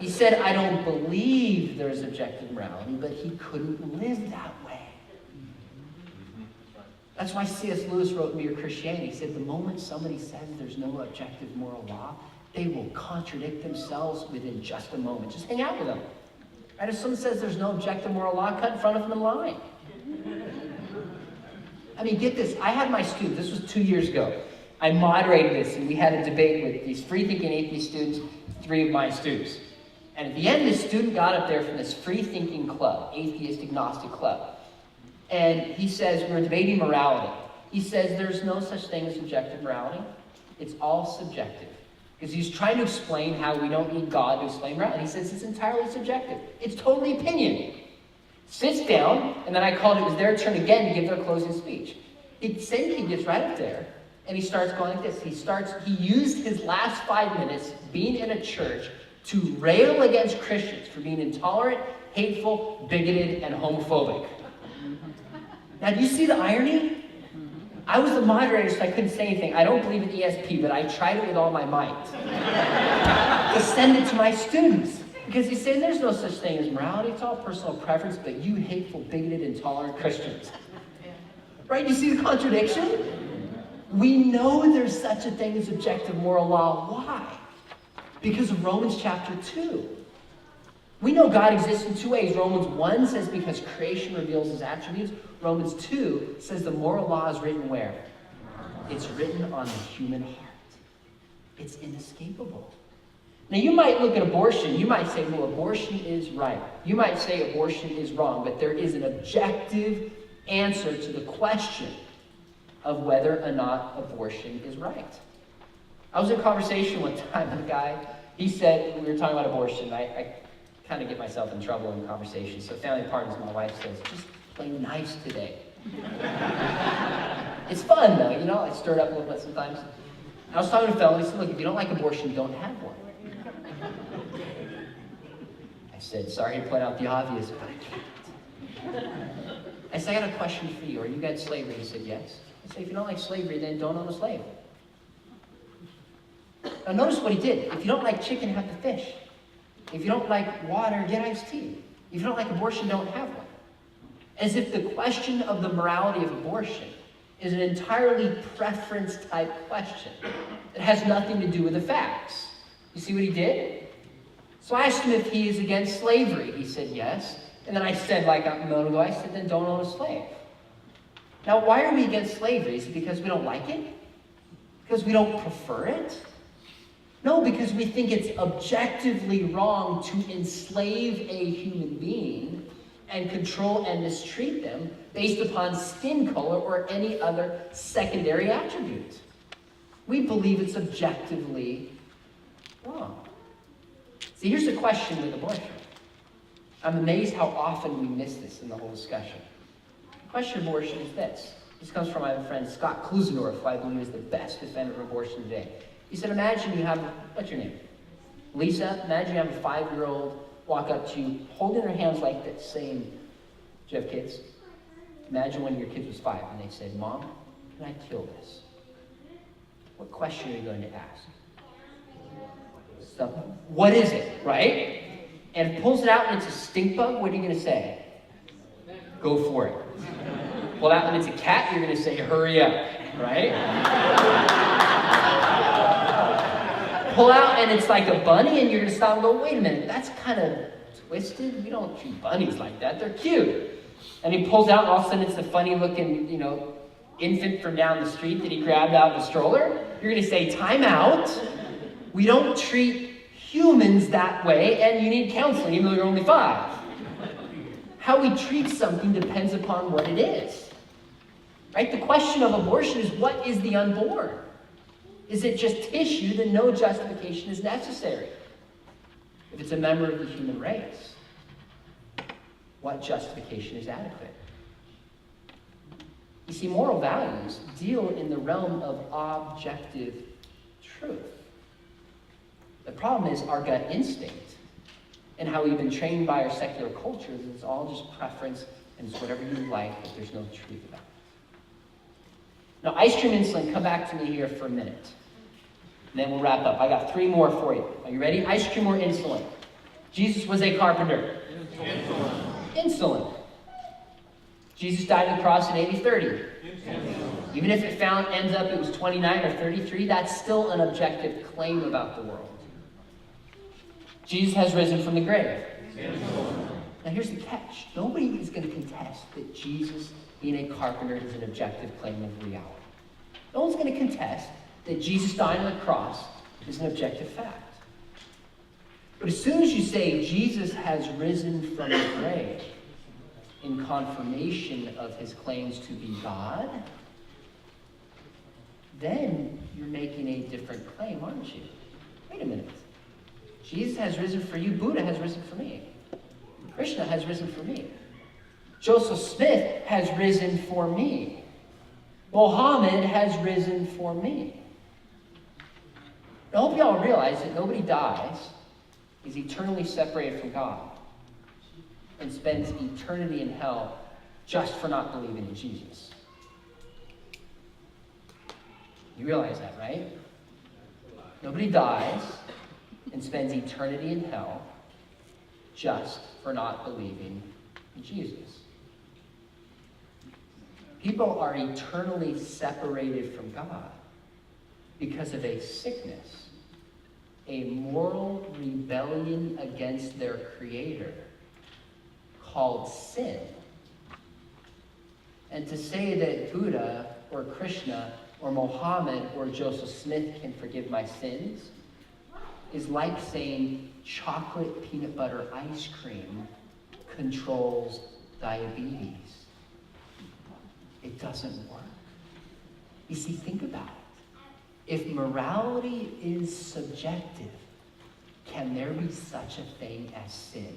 He said, I don't believe there's objective morality, but he couldn't live that way. That's why C.S. Lewis wrote Mere Christianity. He said, the moment somebody says there's no objective moral law, they will contradict themselves within just a moment. Just hang out with them. Right? If someone says there's no objective moral law, cut in front of them in line. I mean, get this. I had my students, this was 2 years ago. I moderated this, and we had a debate with these free-thinking atheist students, 3 of my students. And at the end, this student got up there from this free-thinking club, atheist agnostic club. And he says, we're debating morality. He says there's no such thing as objective morality. It's all subjective. Because he's trying to explain how we don't need God to explain morality. He says it's entirely subjective. It's totally opinion. Sits down, and then I called it was their turn again to give their closing speech. The same kid gets right up there, and he starts going like this. He used his last 5 minutes being in a church to rail against Christians for being intolerant, hateful, bigoted, and homophobic. Now, do you see the irony? I was the moderator, so I couldn't say anything. I don't believe in ESP, but I tried it with all my might to send it to my students. Because he's saying there's no such thing as morality. It's all personal preference, but you hateful, bigoted, intolerant Christians. Right? You see the contradiction? We know there's such a thing as objective moral law. Why? Because of Romans chapter 2. We know God exists in 2 ways. Romans 1 says because creation reveals his attributes. Romans 2 says the moral law is written where? It's written on the human heart. It's inescapable. Now you might look at abortion. You might say, well, abortion is right. You might say abortion is wrong. But there is an objective answer to the question of whether or not abortion is right. I was in a conversation one time with a guy. He said, we were talking about abortion. I kind of get myself in trouble in conversations. So family parties, my wife says, just play nice today. It's fun though, you know, I stir it up a little bit sometimes. I was talking to a fellow, and he said, look, if you don't like abortion, don't have one. I said, sorry to point out the obvious, but I can't. I said, I got a question for you. Are you against slavery? He said, yes. I said, if you don't like slavery, then don't own a slave. Now notice what he did. If you don't like chicken, have the fish. If you don't like water, get iced tea. If you don't like abortion, don't have one. As if the question of the morality of abortion is an entirely preference-type question. It has nothing to do with the facts. You see what he did? So I asked him if he is against slavery. He said yes. And then I said, like a moment ago, I said, then don't own a slave. Now, why are we against slavery? Is it because we don't like it? Because we don't prefer it? No, because we think it's objectively wrong to enslave a human being and control and mistreat them based upon skin color or any other secondary attribute. We believe it's objectively wrong. See, here's the question with abortion. I'm amazed how often we miss this in the whole discussion. The question of abortion is this. This comes from my friend Scott Klusendorf, who I believe is the best defender of abortion today. He said, imagine you have, what's your name? Lisa, imagine you have a 5-year-old walk up to you, holding her hands like this, saying, do you have kids? Imagine when your kid was 5 and they said, Mom, can I kill this? What question are you going to ask? So, what is it, right? And if it pulls it out and it's a stink bug, what are you going to say? Go for it. Pull out when it's a cat, you're going to say, hurry up, right? Pull out and it's like a bunny and you're going to stop and go, wait a minute, that's kind of twisted. We don't treat bunnies like that. They're cute. And he pulls out and all of a sudden it's a funny looking, infant from down the street that he grabbed out of the stroller. You're going to say, time out. We don't treat humans that way and you need counseling even though you're only 5. How we treat something depends upon what it is. Right? The question of abortion is, what is the unborn? Is it just tissue? Then no justification is necessary. If it's a member of the human race, what justification is adequate? You see, moral values deal in the realm of objective truth. The problem is our gut instinct and how we've been trained by our secular culture is it's all just preference and it's whatever you like, but there's no truth about it. Now, ice cream insulin, come back to me here for a minute. And then we'll wrap up. I got 3 more for you. Are you ready? Ice cream or insulin? Jesus was a carpenter. Insolent. Jesus died on the cross in AD 30. Even if it ends up it was 29 or 33, that's still an objective claim about the world. Jesus has risen from the grave. Now here's the catch. Nobody is going to contest that Jesus being a carpenter is an objective claim of reality. No one's going to contest that Jesus dying on the cross is an objective fact. But as soon as you say Jesus has risen from the grave in confirmation of his claims to be God, then you're making a different claim, aren't you? Wait a minute. Jesus has risen for you. Buddha has risen for me. Krishna has risen for me. Joseph Smith has risen for me. Mohammed has risen for me. I hope y'all realize that nobody dies, is eternally separated from God, and spends eternity in hell just for not believing in Jesus. You realize that, right? Nobody dies and spends eternity in hell just for not believing in Jesus. People are eternally separated from God because of a sickness, a moral rebellion against their Creator called sin. And to say that Buddha or Krishna or Mohammed or Joseph Smith can forgive my sins is like saying chocolate peanut butter ice cream controls diabetes. It doesn't work. You see, think about it. If morality is subjective, can there be such a thing as sin?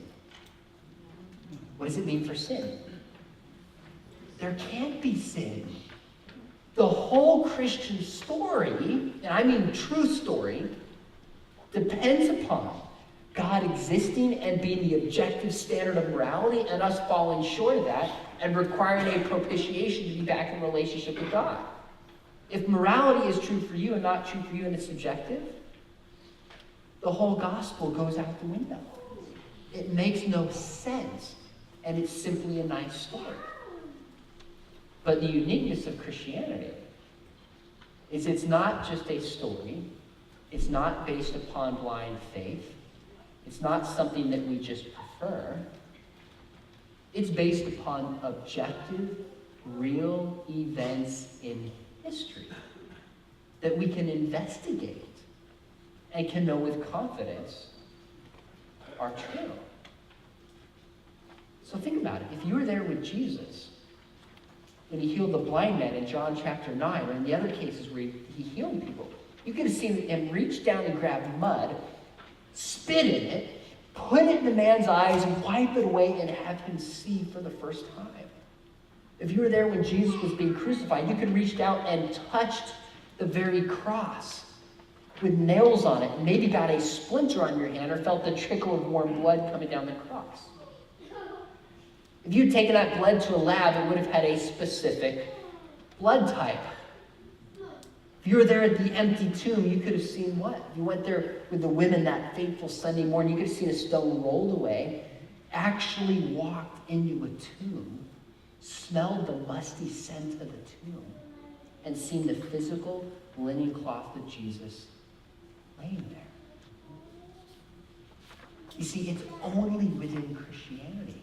What does it mean for sin? There can't be sin. The whole Christian story, and I mean true story, depends upon God existing and being the objective standard of morality and us falling short of that and requiring a propitiation to be back in relationship with God. If morality is true for you and not true for you and it's subjective, the whole gospel goes out the window. It makes no sense, and it's simply a nice story. But the uniqueness of Christianity is it's not just a story. It's not based upon blind faith. It's not something that we just prefer. It's based upon objective, real events in history that we can investigate and can know with confidence are true. So think about it. If you were there with Jesus when he healed the blind man in John chapter 9, or in the other cases where he healed people, you could have seen him reach down and grab mud, spit in it, put it in the man's eyes, and wipe it away and have him see for the first time. If you were there when Jesus was being crucified, you could reach down and touched the very cross with nails on it, and maybe got a splinter on your hand or felt the trickle of warm blood coming down the cross. If you'd taken that blood to a lab, it would have had a specific blood type. If you were there at the empty tomb, you could have seen what? You went there with the women that fateful Sunday morning, you could have seen a stone rolled away, actually walked into a tomb, smelled the musty scent of the tomb, and seen the physical linen cloth of Jesus laying there. You see, it's only within Christianity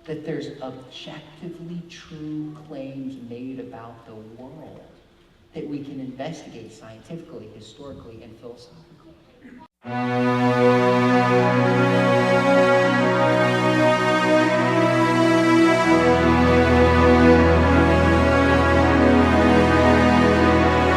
that there's objectively true claims made about the world that we can investigate scientifically, historically, and philosophically.